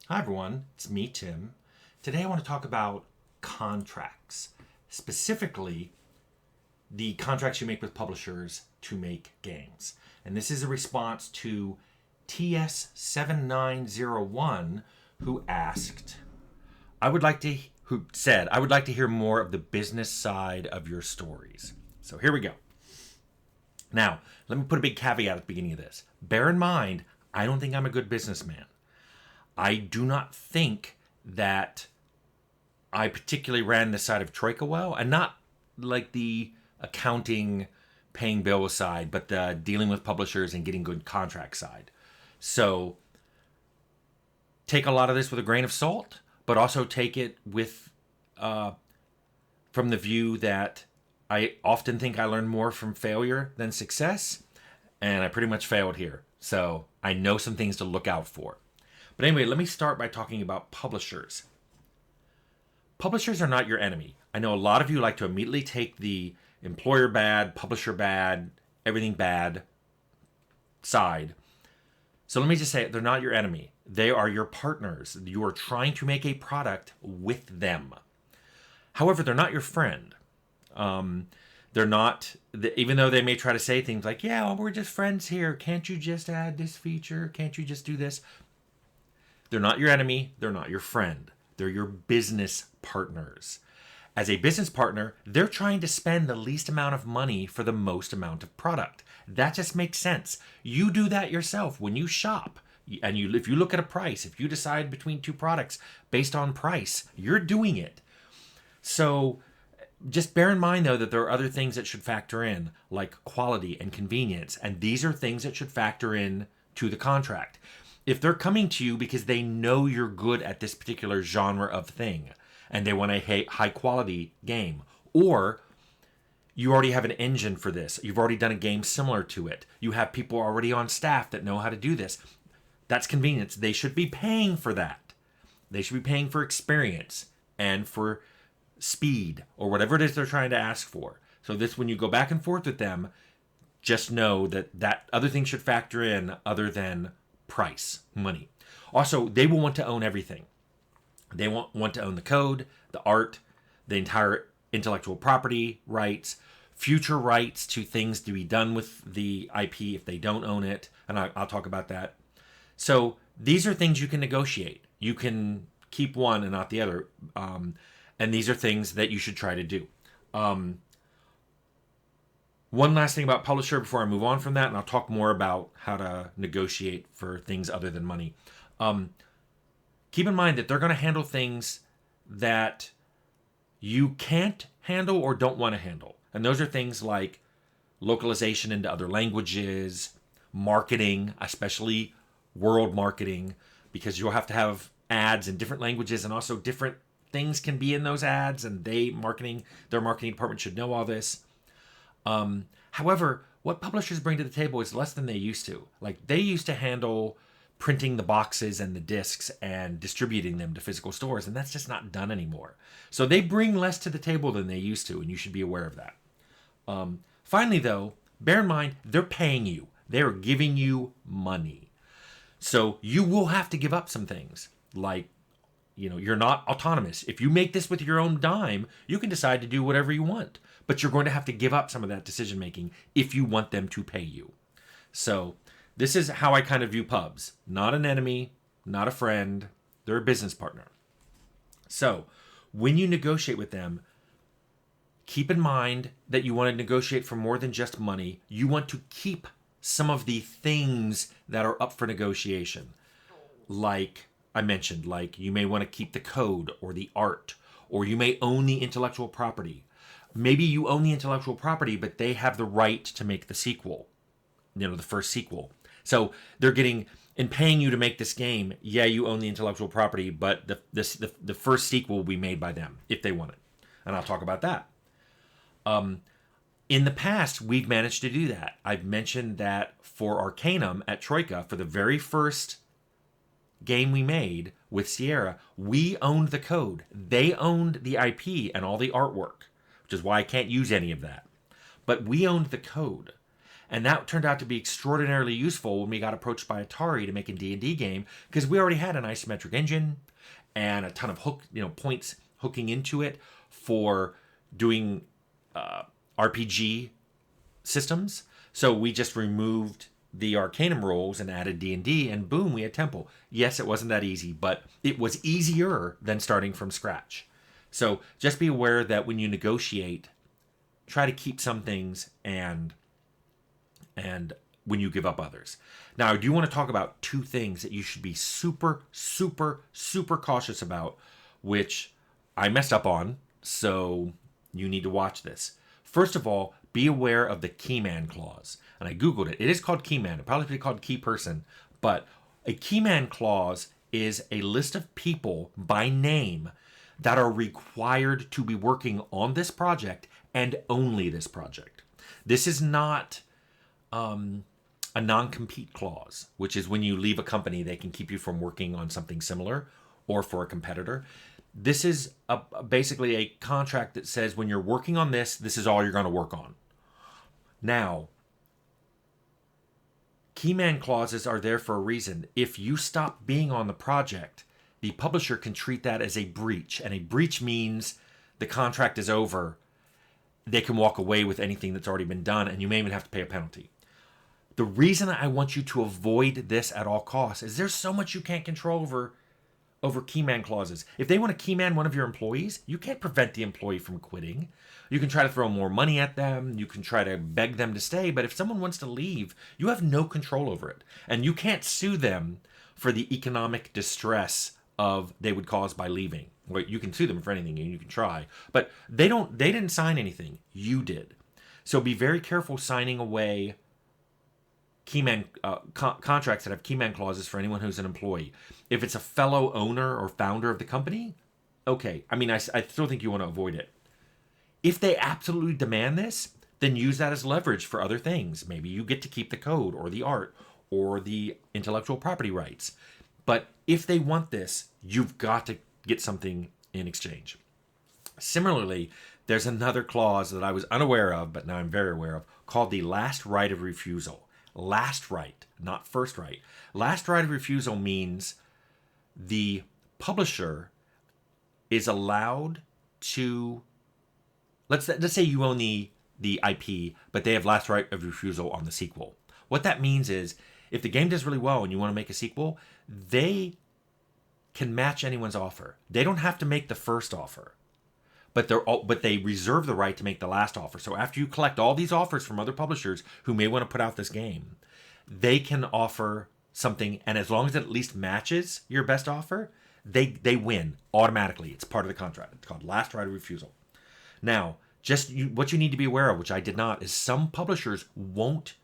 Hi everyone, it's me, Tim. Today I want to talk about contracts, specifically the contracts you make with publishers to make games. And this is a response to TS7901 who asked, who said, I would like to hear more of the business side of your stories. So here we go. Now, let me put a big caveat at the beginning of this. Bear in mind, I don't think I'm a good businessman. I do not think that I particularly ran this side of Troika well, and not like the accounting, paying bills side, but the dealing with publishers and getting good contract side. So take a lot of this with a grain of salt, but also take it with from the view that I often think I learn more from failure than success, and I pretty much failed here. So I know some things to look out for. But anyway, let me start by talking about publishers. Publishers are not your enemy. I know a lot of you like to immediately take the employer bad, publisher bad, everything bad side. So let me just say, they're not your enemy. They are your partners. You are trying to make a product with them. However, they're not your friend. They're not, even though they may try to say things like, yeah, well, we're just friends here. Can't you just add this feature? Can't you just do this? They're not your enemy. They're not your friend. They're your business partners. As a business partner, they're trying to spend the least amount of money for the most amount of product. That just makes sense. You do that yourself when you shop. And if you look at a price, if you decide between two products based on price, you're doing it. So just bear in mind, though, that there are other things that should factor in, like quality and convenience. And these are things that should factor in to the contract. If they're coming to you because they know you're good at this particular genre of thing and they want a high quality game, or you already have an engine for this, you've already done a game similar to it, you have people already on staff that know how to do this, that's convenience. They should be paying for that. They should be paying for experience and for speed or whatever it is they're trying to ask for. So this, when you go back and forth with them, just know that other things should factor in other than price, money. Also, they will want to own everything. They want to own the code, the art, the entire intellectual property rights, future rights to things to be done with the IP if they don't own it, and I'll talk about that. So these are things you can negotiate. You can keep one and not the other, and these are things that you should try to do. One last thing about publisher before I move on from that, and I'll talk more about how to negotiate for things other than money. Keep in mind that they're going to handle things that you can't handle or don't want to handle. And those are things like localization into other languages, marketing, especially world marketing, because you'll have to have ads in different languages, and also different things can be in those ads, and their marketing department should know all this. However, what publishers bring to the table is less than they used to. Like, they used to handle printing the boxes and the discs and distributing them to physical stores, and that's just not done anymore. So they bring less to the table than they used to, and you should be aware of that. Finally, though, bear in mind, they're paying you. They're giving you money. So you will have to give up some things. Like, you're not autonomous. If you make this with your own dime, you can decide to do whatever you want. But you're going to have to give up some of that decision making if you want them to pay you. So this is how I kind of view pubs. Not an enemy, not a friend. They're a business partner. So when you negotiate with them, keep in mind that you want to negotiate for more than just money. You want to keep some of the things that are up for negotiation. Like I mentioned, like you may want to keep the code or the art, or you may own the intellectual property. Maybe you own the intellectual property, but they have the right to make the sequel, the first sequel. So they're getting, in paying you to make this game, yeah, you own the intellectual property, but the first sequel will be made by them if they want it. And I'll talk about that. In the past, we've managed to do that. I've mentioned that for Arcanum at Troika, for the very first game we made with Sierra, we owned the code. They owned the IP and all the artwork, which is why I can't use any of that. But we owned the code. And that turned out to be extraordinarily useful when we got approached by Atari to make a D&D game, because we already had an isometric engine and a ton of points hooking into it for doing RPG systems. So we just removed the Arcanum rules and added D&D, and boom, we had Temple. Yes, it wasn't that easy, but it was easier than starting from scratch. So just be aware that when you negotiate, try to keep some things and when you give up others. Now, I do want to talk about two things that you should be super, super, super cautious about, which I messed up on, so you need to watch this. First of all, be aware of the Keyman Clause. And I Googled it. It is called Keyman. It probably should be called Key Person. But a Keyman Clause is a list of people by name that are required to be working on this project and only this project. This is not a non-compete clause, which is when you leave a company, they can keep you from working on something similar or for a competitor. This is basically a contract that says when you're working on this, this is all you're going to work on. Now, Keyman clauses are there for a reason. If you stop being on the project, the publisher can treat that as a breach. And a breach means the contract is over. They can walk away with anything that's already been done, and you may even have to pay a penalty. The reason I want you to avoid this at all costs is there's so much you can't control over Keyman clauses. If they want to Keyman one of your employees, you can't prevent the employee from quitting. You can try to throw more money at them. You can try to beg them to stay. But if someone wants to leave, you have no control over it. And you can't sue them for the economic distress they would cause by leaving. Well, you can sue them for anything, and you can try. But they didn't sign anything. You did. So be very careful signing away Keyman contracts that have Keyman clauses for anyone who's an employee. If it's a fellow owner or founder of the company, okay. I mean, I still think you want to avoid it. If they absolutely demand this, then use that as leverage for other things. Maybe you get to keep the code or the art or the intellectual property rights. But if they want this, you've got to get something in exchange. Similarly, there's another clause that I was unaware of, but now I'm very aware of, called the last right of refusal. Last right, not first right. Last right of refusal means the publisher is allowed to, let's say you own the IP, but they have last right of refusal on the sequel. What that means is if the game does really well and you want to make a sequel, they can match anyone's offer. They don't have to make the first offer, but they reserve the right to make the last offer. So after you collect all these offers from other publishers who may want to put out this game, they can offer something, and as long as it at least matches your best offer, they win automatically. It's part of the contract. It's called last right of refusal. Now, what you need to be aware of, which I did not, is some publishers won't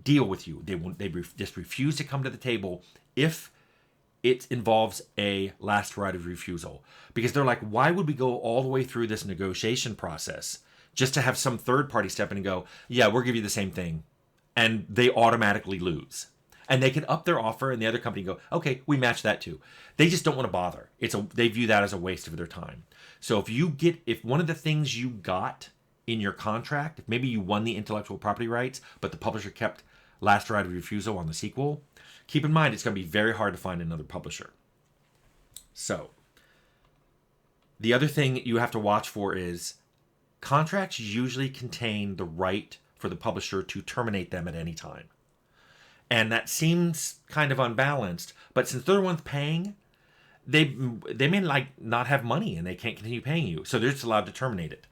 deal with you. They just refuse to come to the table if it involves a last right of refusal, because they're like, why would we go all the way through this negotiation process just to have some third party step in and go, yeah, we'll give you the same thing, and they automatically lose, and they can up their offer and the other company go, okay, we match that too. They just don't want to bother. They view that as a waste of their time. So if one of the things you got in your contract, if maybe you won the intellectual property rights, but the publisher kept last right of refusal on the sequel, keep in mind it's going to be very hard to find another publisher. So the other thing you have to watch for is contracts usually contain the right for the publisher to terminate them at any time. And that seems kind of unbalanced, but since they're the ones paying, they may not have money and they can't continue paying you, so they're just allowed to terminate it.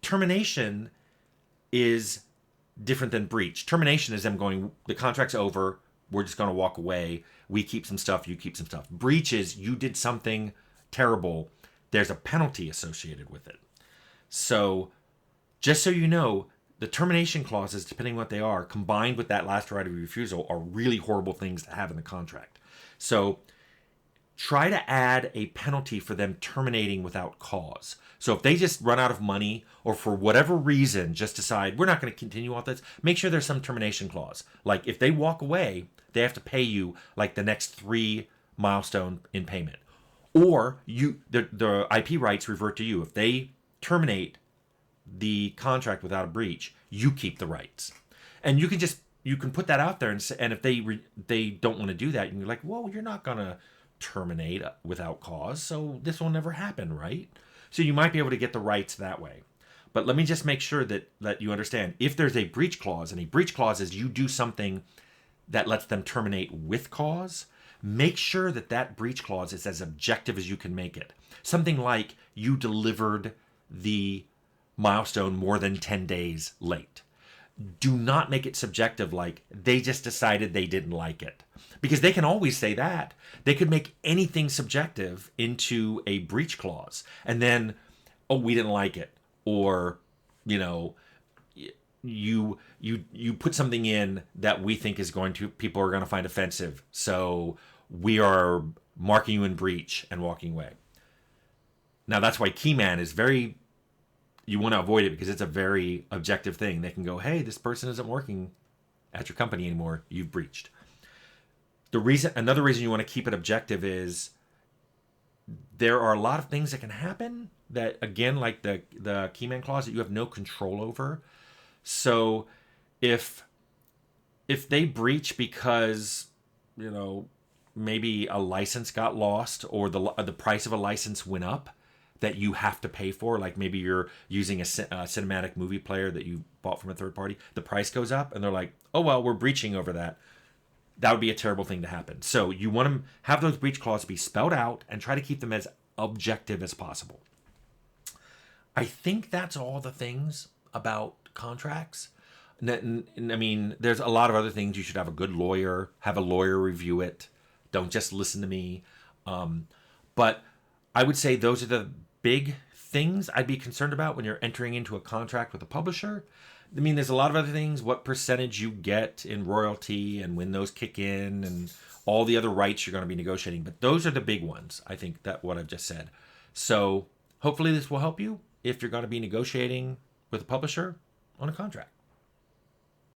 Termination is different than breach. Termination is them going, the contract's over, we're just going to walk away, we keep some stuff, you keep some stuff. Breach is you did something terrible, there's a penalty associated with it. So just so you know, the termination clauses, depending on what they are, combined with that last right of refusal, are really horrible things to have in the contract. So try to add a penalty for them terminating without cause. So if they just run out of money or for whatever reason just decide we're not going to continue with this, make sure there's some termination clause. Like if they walk away, they have to pay you like the next 3 milestone in payment. Or the IP rights revert to you. If they terminate the contract without a breach, you keep the rights. And you can put that out there, and if they don't want to do that, you're like, well, you're not gonna terminate without cause, so this will never happen, right? So you might be able to get the rights that way. But let me just make sure that you understand, if there's a breach clause, and a breach clause is you do something that lets them terminate with cause, make sure that that breach clause is as objective as you can make it. Something like you delivered the milestone more than 10 days late. Do not make it subjective, like they just decided they didn't like it. Because they can always say that. They could make anything subjective into a breach clause. And then, oh, we didn't like it. Or, you know, you put something in that we think is people are going to find offensive. So we are marking you in breach and walking away. Now that's why Keyman is you want to avoid it, because it's a very objective thing. They can go, hey, this person isn't working at your company anymore. You've breached. Another reason you want to keep it objective is there are a lot of things that can happen that, again, like the Keyman Clause, that you have no control over. So if they breach because, you know, maybe a license got lost, or the price of a license went up that you have to pay for, like maybe you're using a cinematic movie player that you bought from a third party, the price goes up, and they're like, oh, well, we're breaching over that. That would be a terrible thing to happen. So you want to have those breach clauses be spelled out and try to keep them as objective as possible. I think that's all the things about contracts. I mean, there's a lot of other things. You should have a good lawyer, have a lawyer review it. Don't just listen to me. But I would say those are the big things I'd be concerned about when you're entering into a contract with a publisher. I mean, there's a lot of other things, what percentage you get in royalty and when those kick in and all the other rights you're going to be negotiating. But those are the big ones, I think, that what I've just said. So hopefully this will help you if you're going to be negotiating with a publisher on a contract.